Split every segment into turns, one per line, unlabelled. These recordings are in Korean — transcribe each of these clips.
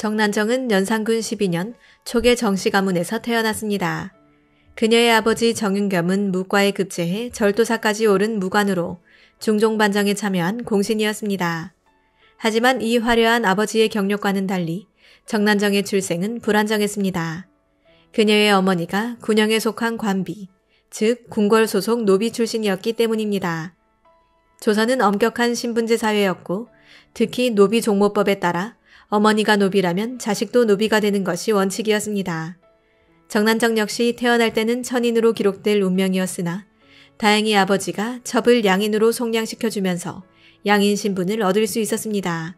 정난정은 연산군 12년 초계 정씨 가문에서 태어났습니다. 그녀의 아버지 정윤겸은 무과에 급제해 절도사까지 오른 무관으로 중종반정에 참여한 공신이었습니다. 하지만 이 화려한 아버지의 경력과는 달리 정난정의 출생은 불안정했습니다. 그녀의 어머니가 군영에 속한 관비, 즉 궁궐 소속 노비 출신이었기 때문입니다. 조선은 엄격한 신분제 사회였고 특히 노비 종모법에 따라 어머니가 노비라면 자식도 노비가 되는 것이 원칙이었습니다. 정난정 역시 태어날 때는 천인으로 기록될 운명이었으나 다행히 아버지가 첩을 양인으로 속량시켜주면서 양인 신분을 얻을 수 있었습니다.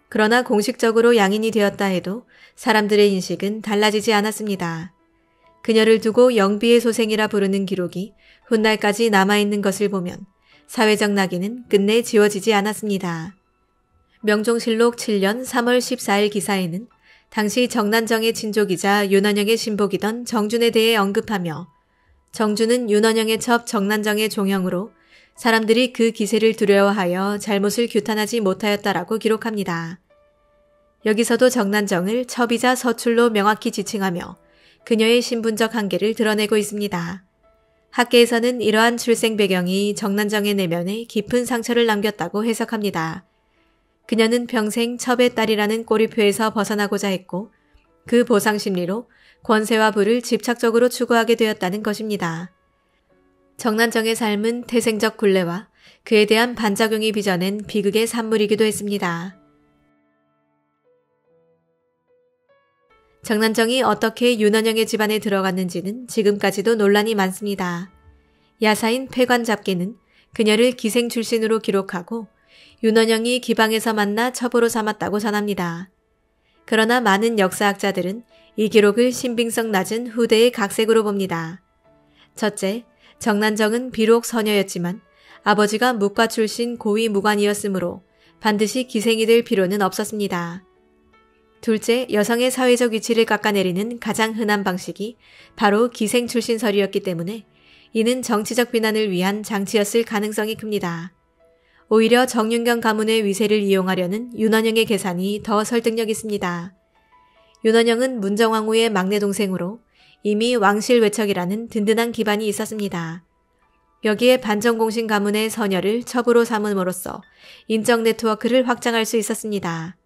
그러나 공식적으로 양인이 되었다 해도 사람들의 인식은 달라지지 않았습니다. 그녀를 두고 영비의 소생이라 부르는 기록이 훗날까지 남아있는 것을 보면 사회적 낙인은 끝내 지워지지 않았습니다. 명종실록 7년 3월 14일 기사에는 당시 정난정의 친족이자 윤원영의 신복이던 정준에 대해 언급하며 정준은 윤원영의 첩 정난정의 종형으로 사람들이 그 기세를 두려워하여 잘못을 규탄하지 못하였다라고 기록합니다. 여기서도 정난정을 첩이자 서출로 명확히 지칭하며 그녀의 신분적 한계를 드러내고 있습니다. 학계에서는 이러한 출생 배경이 정난정의 내면에 깊은 상처를 남겼다고 해석합니다. 그녀는 평생 첩의 딸이라는 꼬리표에서 벗어나고자 했고 그 보상 심리로 권세와 부를 집착적으로 추구하게 되었다는 것입니다. 정난정의 삶은 태생적 굴레와 그에 대한 반작용이 빚어낸 비극의 산물이기도 했습니다. 정난정이 어떻게 윤원영의 집안에 들어갔는지는 지금까지도 논란이 많습니다. 야사인 폐관잡기는 그녀를 기생 출신으로 기록하고 윤원영이 기방에서 만나 첩으로 삼았다고 전합니다. 그러나 많은 역사학자들은 이 기록을 신빙성 낮은 후대의 각색으로 봅니다. 첫째, 정난정은 비록 서녀였지만 아버지가 무과 출신 고위 무관이었으므로 반드시 기생이 될 필요는 없었습니다. 둘째, 여성의 사회적 위치를 깎아내리는 가장 흔한 방식이 바로 기생 출신설이었기 때문에 이는 정치적 비난을 위한 장치였을 가능성이 큽니다. 오히려 정윤경 가문의 위세를 이용하려는 윤원영의 계산이 더 설득력 있습니다. 윤원영은 문정왕후의 막내 동생으로 이미 왕실외척이라는 든든한 기반이 있었습니다. 여기에 반정공신 가문의 서녀를 첩으로 삼음으로써 인적 네트워크를 확장할 수 있었습니다.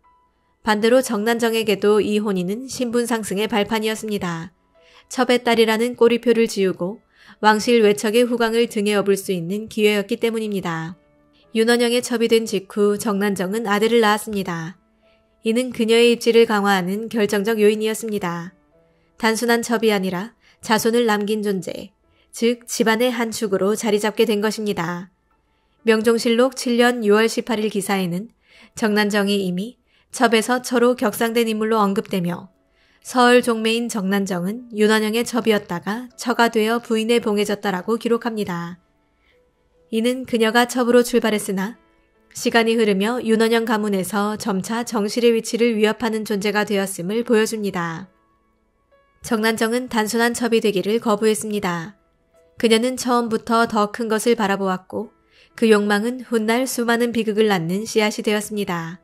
반대로 정난정에게도 이 혼인은 신분 상승의 발판이었습니다. 첩의 딸이라는 꼬리표를 지우고 왕실 외척의 후광을 등에 업을 수 있는 기회였기 때문입니다. 윤원영의 첩이 된 직후 정난정은 아들을 낳았습니다. 이는 그녀의 입지를 강화하는 결정적 요인이었습니다. 단순한 첩이 아니라 자손을 남긴 존재, 즉 집안의 한 축으로 자리 잡게 된 것입니다. 명종실록 7년 6월 18일 기사에는 정난정이 이미 첩에서 처로 격상된 인물로 언급되며 서얼 종매인 정난정은 윤원영의 첩이었다가 처가 되어 부인에 봉해졌다라고 기록합니다. 이는 그녀가 첩으로 출발했으나 시간이 흐르며 윤원영 가문에서 점차 정실의 위치를 위협하는 존재가 되었음을 보여줍니다. 정난정은 단순한 첩이 되기를 거부했습니다. 그녀는 처음부터 더 큰 것을 바라보았고 그 욕망은 훗날 수많은 비극을 낳는 씨앗이 되었습니다.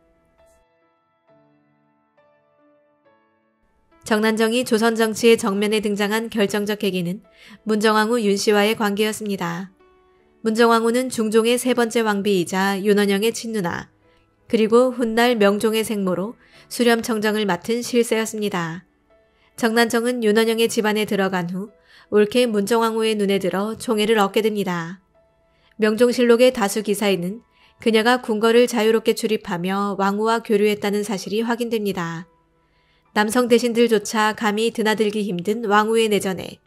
정난정이 조선 정치의 정면에 등장한 결정적 계기는 문정왕후 윤씨와의 관계였습니다. 문정왕후는 중종의 세 번째 왕비이자 윤원영의 친누나, 그리고 훗날 명종의 생모로 수렴청정을 맡은 실세였습니다. 정난정은 윤원영의 집안에 들어간 후 옳게 문정왕후의 눈에 들어 총애를 얻게 됩니다. 명종실록의 다수 기사에는 그녀가 궁궐을 자유롭게 출입하며 왕후와 교류했다는 사실이 확인됩니다. 남성 대신들조차 감히 드나들기 힘든 왕후의 내전에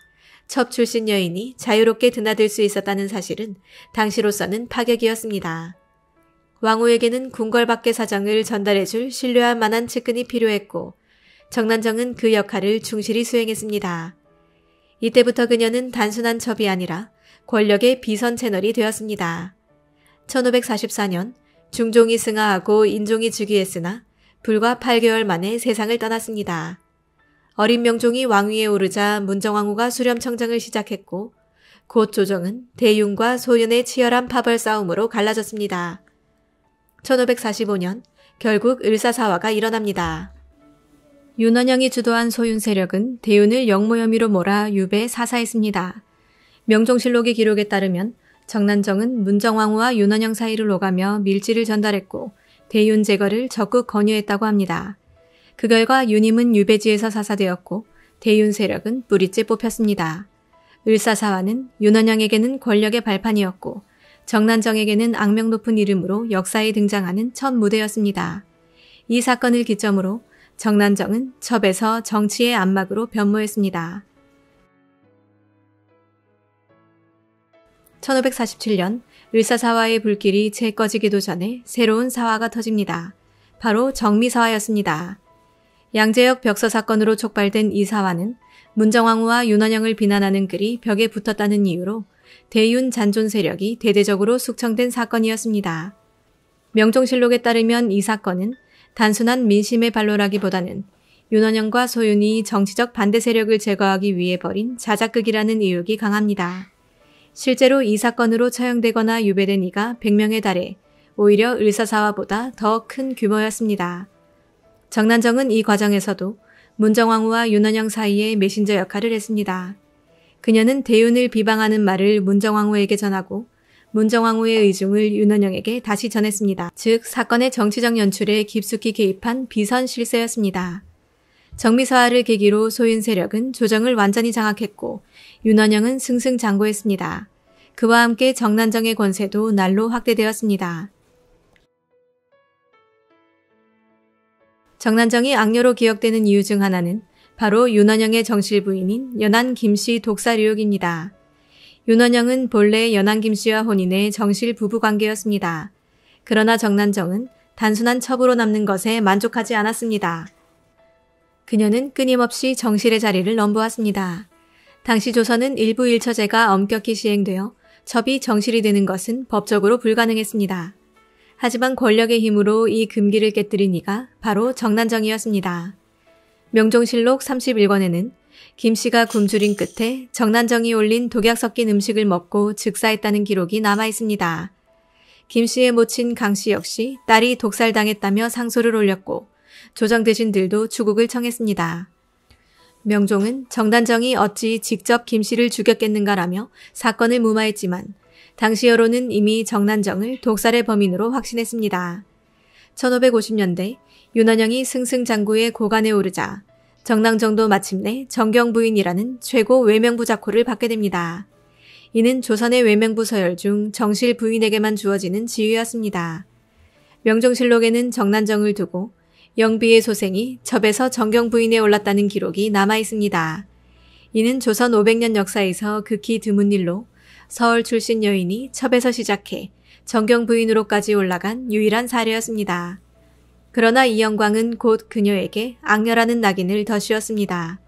첩 출신 여인이 자유롭게 드나들 수 있었다는 사실은 당시로서는 파격이었습니다. 왕후에게는 궁궐 밖의 사정을 전달해줄 신뢰할 만한 측근이 필요했고 정난정은 그 역할을 충실히 수행했습니다. 이때부터 그녀는 단순한 첩이 아니라 권력의 비선 채널이 되었습니다. 1544년 중종이 승하하고 인종이 즉위했으나 불과 8개월 만에 세상을 떠났습니다. 어린 명종이 왕위에 오르자 문정왕후가 수렴청정을 시작했고 곧 조정은 대윤과 소윤의 치열한 파벌 싸움으로 갈라졌습니다. 1545년 결국 을사사화가 일어납니다. 윤원영이 주도한 소윤 세력은 대윤을 역모 혐의로 몰아 유배에 사사했습니다. 명종실록의 기록에 따르면 정난정은 문정왕후와 윤원영 사이를 오가며 밀지를 전달했고 대윤 제거를 적극 권유했다고 합니다. 그 결과 윤임은 유배지에서 사사되었고 대윤 세력은 뿌리째 뽑혔습니다. 을사사화는 윤원영에게는 권력의 발판이었고 정난정에게는 악명 높은 이름으로 역사에 등장하는 첫 무대였습니다. 이 사건을 기점으로 정난정은 첩에서 정치의 안막으로 변모했습니다. 1547년 을사사화의 불길이 채 꺼지기도 전에 새로운 사화가 터집니다. 바로 정미사화였습니다. 양재역 벽서 사건으로 촉발된 이 사화는 문정왕후와 윤원영을 비난하는 글이 벽에 붙었다는 이유로 대윤 잔존 세력이 대대적으로 숙청된 사건이었습니다. 명종실록에 따르면 이 사건은 단순한 민심의 발로라기보다는 윤원영과 소윤이 정치적 반대 세력을 제거하기 위해 벌인 자작극이라는 의혹이 강합니다. 실제로 이 사건으로 처형되거나 유배된 이가 100명에 달해 오히려 을사사화보다 더 큰 규모였습니다. 정난정은 이 과정에서도 문정왕후와 윤원영 사이에 메신저 역할을 했습니다. 그녀는 대윤을 비방하는 말을 문정왕후에게 전하고 문정왕후의 의중을 윤원영에게 다시 전했습니다. 즉 사건의 정치적 연출에 깊숙이 개입한 비선 실세였습니다. 정미사화를 계기로 소윤 세력은 조정을 완전히 장악했고 윤원영은 승승장구했습니다. 그와 함께 정난정의 권세도 날로 확대되었습니다. 정난정이 악녀로 기억되는 이유 중 하나는 바로 윤원영의 정실 부인인 연안 김씨 독살 의혹입니다. 윤원영은 본래 연안 김씨와 혼인해 정실 부부 관계였습니다. 그러나 정난정은 단순한 첩으로 남는 것에 만족하지 않았습니다. 그녀는 끊임없이 정실의 자리를 넘보았습니다. 당시 조선은 일부 일처제가 엄격히 시행되어 첩이 정실이 되는 것은 법적으로 불가능했습니다. 하지만 권력의 힘으로 이 금기를 깨뜨린 이가 바로 정난정이었습니다. 명종실록 31권에는 김씨가 굶주린 끝에 정난정이 올린 독약 섞인 음식을 먹고 즉사했다는 기록이 남아있습니다. 김씨의 모친 강씨 역시 딸이 독살당했다며 상소를 올렸고 조정 대신들도 추국을 청했습니다. 명종은 정난정이 어찌 직접 김씨를 죽였겠는가라며 사건을 무마했지만 당시 여론은 이미 정난정을 독살의 범인으로 확신했습니다. 1550년대 윤원영이 승승장구의 고관에 오르자 정난정도 마침내 정경부인이라는 최고 외명부 작호를 받게 됩니다. 이는 조선의 외명부 서열 중 정실 부인에게만 주어지는 지위였습니다. 명종실록에는 정난정을 두고 영비의 소생이 첩에서 정경부인에 올랐다는 기록이 남아있습니다. 이는 조선 500년 역사에서 극히 드문 일로 서울 출신 여인이 첩에서 시작해 정경부인으로까지 올라간 유일한 사례였습니다. 그러나 이 영광은 곧 그녀에게 악녀라는 낙인을 더 씌웠습니다.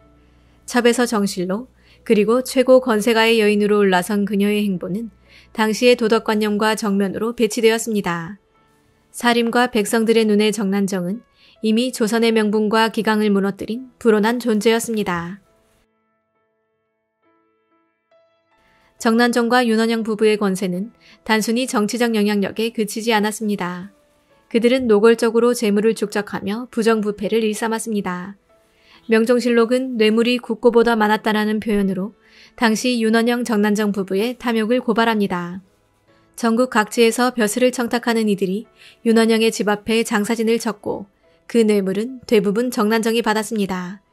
첩에서 정실로 그리고 최고 권세가의 여인으로 올라선 그녀의 행보는 당시의 도덕관념과 정면으로 배치되었습니다. 사림과 백성들의 눈에 정난정은 이미 조선의 명분과 기강을 무너뜨린 불온한 존재였습니다. 정난정과 윤원영 부부의 권세는 단순히 정치적 영향력에 그치지 않았습니다. 그들은 노골적으로 재물을 축적하며 부정부패를 일삼았습니다. 명종실록은 뇌물이 국고보다 많았다라는 표현으로 당시 윤원영 정난정 부부의 탐욕을 고발합니다. 전국 각지에서 벼슬을 청탁하는 이들이 윤원영의 집 앞에 장사진을 쳤고 그 뇌물은 대부분 정난정이 받았습니다.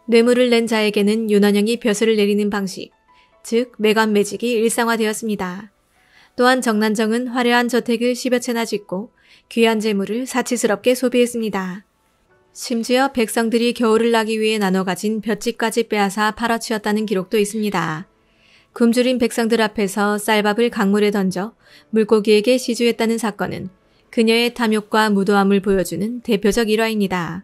뇌물을 낸 자에게는 윤원영이 벼슬을 내리는 방식, 즉 매관매직이 일상화되었습니다. 또한 정난정은 화려한 저택을 10여 채나 짓고 귀한 재물을 사치스럽게 소비했습니다. 심지어 백성들이 겨울을 나기 위해 나눠 가진 볏짚까지 빼앗아 팔아치웠다는 기록도 있습니다. 굶주린 백성들 앞에서 쌀밥을 강물에 던져 물고기에게 시주했다는 사건은 그녀의 탐욕과 무도함을 보여주는 대표적 일화입니다.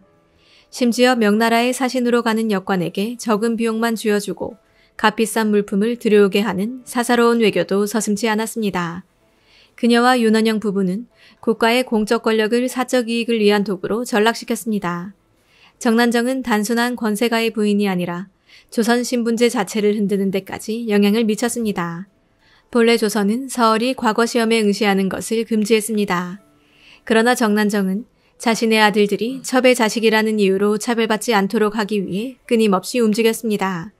심지어 명나라의 사신으로 가는 역관에게 적은 비용만 쥐어주고 값비싼 물품을 들여오게 하는 사사로운 외교도 서슴지 않았습니다. 그녀와 윤원영 부부는 국가의 공적 권력을 사적 이익을 위한 도구로 전락시켰습니다. 정난정은 단순한 권세가의 부인이 아니라 조선 신분제 자체를 흔드는 데까지 영향을 미쳤습니다. 본래 조선은 서얼이 과거 시험에 응시하는 것을 금지했습니다. 그러나 정난정은 자신의 아들들이 첩의 자식이라는 이유로 차별받지 않도록 하기 위해 끊임없이 움직였습니다.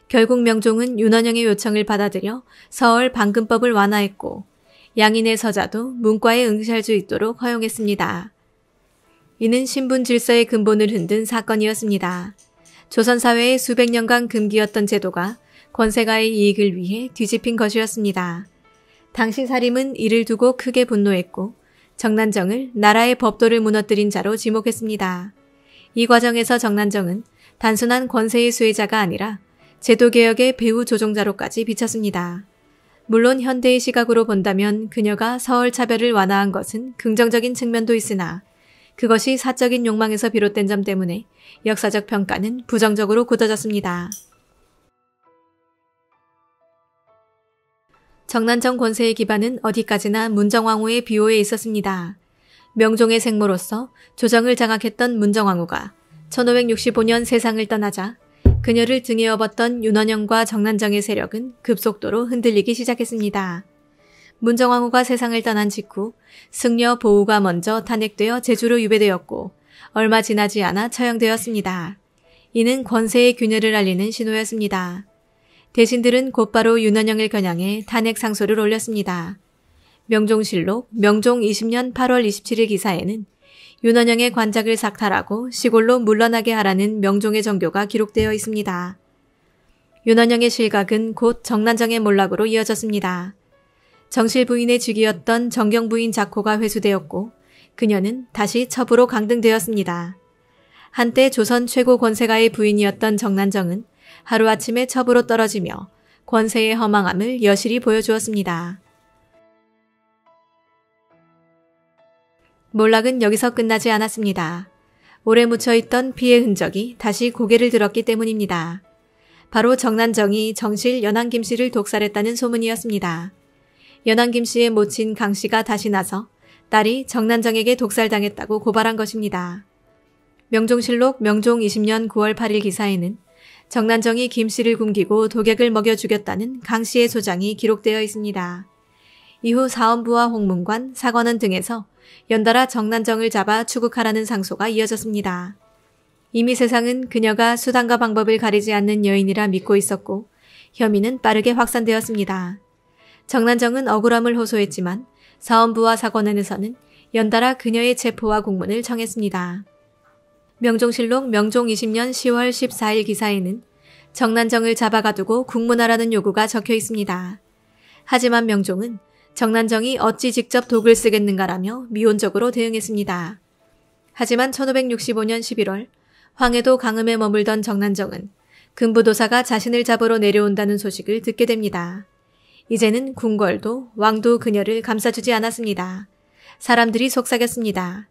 결국 명종은 윤원영의 요청을 받아들여 서얼 방금법을 완화했고 양인의 서자도 문과에 응시할 수 있도록 허용했습니다. 이는 신분 질서의 근본을 흔든 사건이었습니다. 조선사회의 수백 년간 금기였던 제도가 권세가의 이익을 위해 뒤집힌 것이었습니다. 당시 사림은 이를 두고 크게 분노했고 정난정을 나라의 법도를 무너뜨린 자로 지목했습니다. 이 과정에서 정난정은 단순한 권세의 수혜자가 아니라 제도개혁의 배후 조종자로까지 비쳤습니다. 물론 현대의 시각으로 본다면 그녀가 서얼 차별을 완화한 것은 긍정적인 측면도 있으나 그것이 사적인 욕망에서 비롯된 점 때문에 역사적 평가는 부정적으로 굳어졌습니다. 정난정 권세의 기반은 어디까지나 문정왕후의 비호에 있었습니다. 명종의 생모로서 조정을 장악했던 문정왕후가 1565년 세상을 떠나자 그녀를 등에 업었던 윤원영과 정난정의 세력은 급속도로 흔들리기 시작했습니다. 문정왕후가 세상을 떠난 직후 승려 보우가 먼저 탄핵되어 제주로 유배되었고 얼마 지나지 않아 처형되었습니다. 이는 권세의 균열을 알리는 신호였습니다. 대신들은 곧바로 윤원영을 겨냥해 탄핵 상소를 올렸습니다. 명종실록 명종 20년 8월 27일 기사에는 윤원영의 관작을 삭탈하고 시골로 물러나게 하라는 명종의 정교가 기록되어 있습니다. 윤원영의 실각은 곧 정난정의 몰락으로 이어졌습니다. 정실 부인의 직위였던 정경 부인 작호가 회수되었고 그녀는 다시 첩으로 강등되었습니다. 한때 조선 최고 권세가의 부인이었던 정난정은 하루아침에 첩으로 떨어지며 권세의 허망함을 여실히 보여주었습니다. 몰락은 여기서 끝나지 않았습니다. 오래 묻혀있던 피의 흔적이 다시 고개를 들었기 때문입니다. 바로 정난정이 정실 연안김씨를 독살했다는 소문이었습니다. 연안김씨의 모친 강씨가 다시 나서 딸이 정난정에게 독살당했다고 고발한 것입니다. 명종실록 명종 20년 9월 8일 기사에는 정난정이 김씨를 굶기고 독약을 먹여 죽였다는 강씨의 소장이 기록되어 있습니다. 이후 사헌부와 홍문관, 사관원 등에서 연달아 정난정을 잡아 추국하라는 상소가 이어졌습니다. 이미 세상은 그녀가 수단과 방법을 가리지 않는 여인이라 믿고 있었고 혐의는 빠르게 확산되었습니다. 정난정은 억울함을 호소했지만 사헌부와 사관원에서는 연달아 그녀의 체포와 공문을 청했습니다. 명종실록 명종 20년 10월 14일 기사에는 정난정을 잡아가두고 국문하라는 요구가 적혀 있습니다. 하지만 명종은 정난정이 어찌 직접 독을 쓰겠는가라며 미온적으로 대응했습니다. 하지만 1565년 11월 황해도 강음에 머물던 정난정은 금부도사가 자신을 잡으러 내려온다는 소식을 듣게 됩니다. 이제는 궁궐도 왕도 그녀를 감싸주지 않았습니다. 사람들이 속삭였습니다.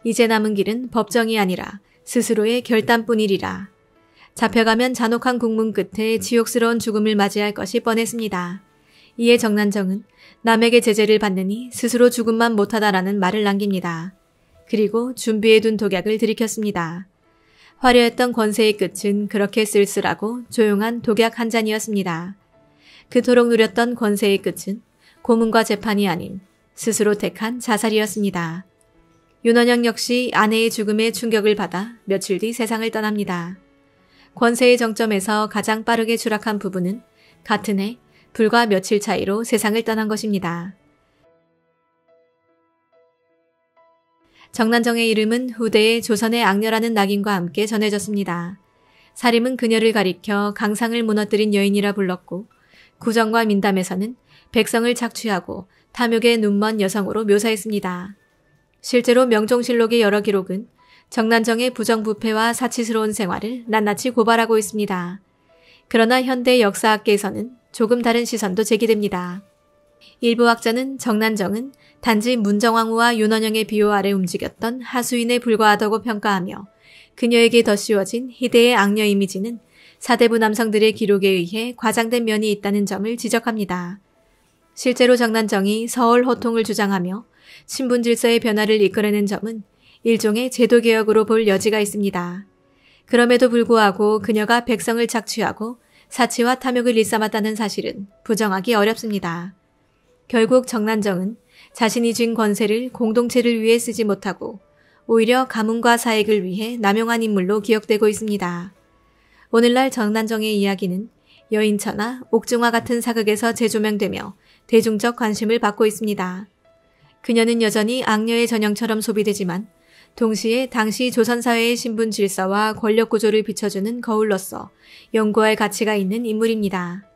이제 남은 길은 법정이 아니라 스스로의 결단뿐이리라. 잡혀가면 잔혹한 국문 끝에 지옥스러운 죽음을 맞이할 것이 뻔했습니다. 이에 정난정은 남에게 제재를 받느니 스스로 죽음만 못하다라는 말을 남깁니다. 그리고 준비해둔 독약을 들이켰습니다. 화려했던 권세의 끝은 그렇게 쓸쓸하고 조용한 독약 한 잔이었습니다. 그토록 누렸던 권세의 끝은 고문과 재판이 아닌 스스로 택한 자살이었습니다. 윤원영 역시 아내의 죽음에 충격을 받아 며칠 뒤 세상을 떠납니다. 권세의 정점에서 가장 빠르게 추락한 부부는 같은 해 불과 며칠 차이로 세상을 떠난 것입니다. 정난정의 이름은 후대에 조선의 악녀라는 낙인과 함께 전해졌습니다. 사림은 그녀를 가리켜 강상을 무너뜨린 여인이라 불렀고 구정과 민담에서는 백성을 착취하고 탐욕에 눈먼 여성으로 묘사했습니다. 실제로 명종실록의 여러 기록은 정난정의 부정부패와 사치스러운 생활을 낱낱이 고발하고 있습니다. 그러나 현대 역사학계에서는 조금 다른 시선도 제기됩니다. 일부 학자는 정난정은 단지 문정왕후와 윤원영의 비호 아래 움직였던 하수인에 불과하다고 평가하며 그녀에게 덧씌워진 희대의 악녀 이미지는 사대부 남성들의 기록에 의해 과장된 면이 있다는 점을 지적합니다. 실제로 정난정이 서울 호통을 주장하며 신분 질서의 변화를 이끌어낸 점은 일종의 제도개혁으로 볼 여지가 있습니다. 그럼에도 불구하고 그녀가 백성을 착취하고 사치와 탐욕을 일삼았다는 사실은 부정하기 어렵습니다. 결국 정난정은 자신이 쥔 권세를 공동체를 위해 쓰지 못하고 오히려 가문과 사익을 위해 남용한 인물로 기억되고 있습니다. 오늘날 정난정의 이야기는 여인처나 옥중화 같은 사극에서 재조명되며 대중적 관심을 받고 있습니다. 그녀는 여전히 악녀의 전형처럼 소비되지만 동시에 당시 조선사회의 신분 질서와 권력 구조를 비춰주는 거울로서 연구할 가치가 있는 인물입니다.